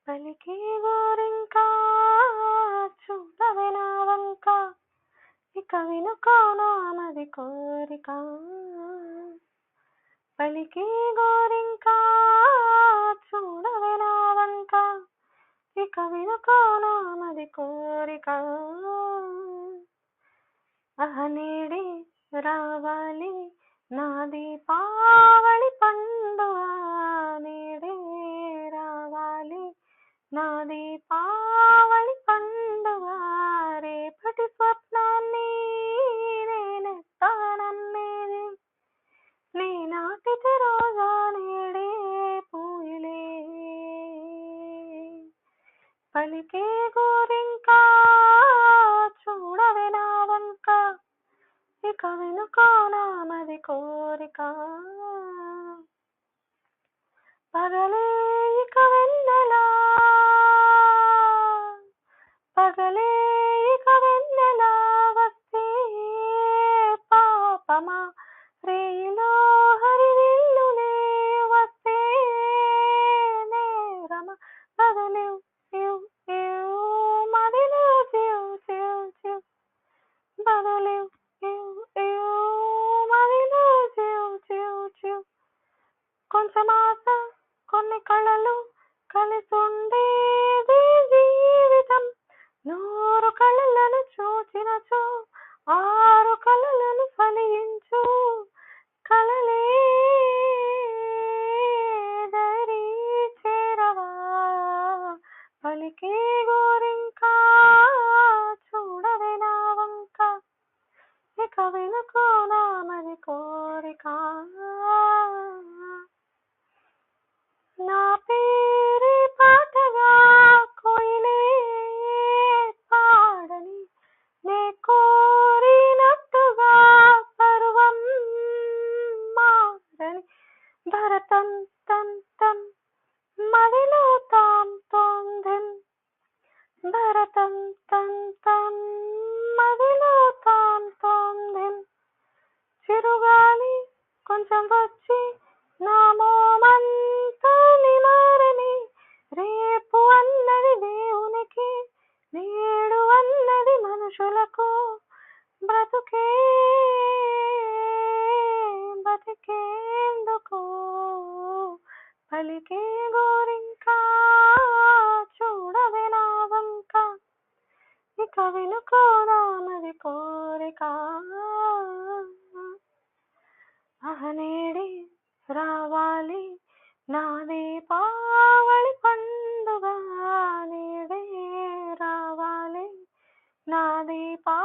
పలికే గోరింకా చూడవే నా వంక, ఇక వినుకోనామది కోరిక. పలికే గోరింకా చూడవే నా వంక, ఇక వినుకోనామది కోరిక. నేడే రావాలి నా దీపావళి పండుగ, నేడే రావాలి నా దీపావళి పండుగ. రేపటి స్వప్నాన్ని నేనెత్తానమ్మేది, నీ నాటితే రోజా నేడే పూయిలే. పలికే గోరింకా చూడవే నా వంక, ఇక వినుకోనామది కోరిక. పగలే ఇక వెన్నెలా, పగలే ఇక వెన్నెలా వస్తే పాపమా, రేయిలో హరివిల్లులే వస్తే నేరమా. బదలేవ్ ఏవ్ ఏవ్ మదిలో చివ్ చివ్ చివ్, బదలేవ్ ఏవ్ ఏవ్ మదిలో చివ్ చివ్ చివ్. కొంచెం ఆశ కొన్ని కళలు కలిసుండేది జీవితం, 100 కళలను చూచినచో 6 కళలను ఫలించు. కలలే దరి చేరవా, పలికే గోరింకా చూడవే నా వంక, ఇక వినుకోనామది కోరిక. నా పేరే పాటగా కోయిలే పాడని, నే కోరినట్టుగా పరువం మారని. భరతం తం తం మదిలో తాం తోం ధిం, భరతం తం తం మదిలో తాం తోం ధిం. చిరుగాలి కొంచెం వచ్చి నా మోమంతా నిమారని, రేపు అన్నది దేవునికి, నేడు అన్నది మనుషులకు. బ్రతుకే బతికేందుకు, పలికే గోరింకా చూడవే నా వంక, ఇక వినుకోనామది కోరిక. నేడే రావాలి నా దీపావళి పండుగ, నేడే రావాలి నా దీపా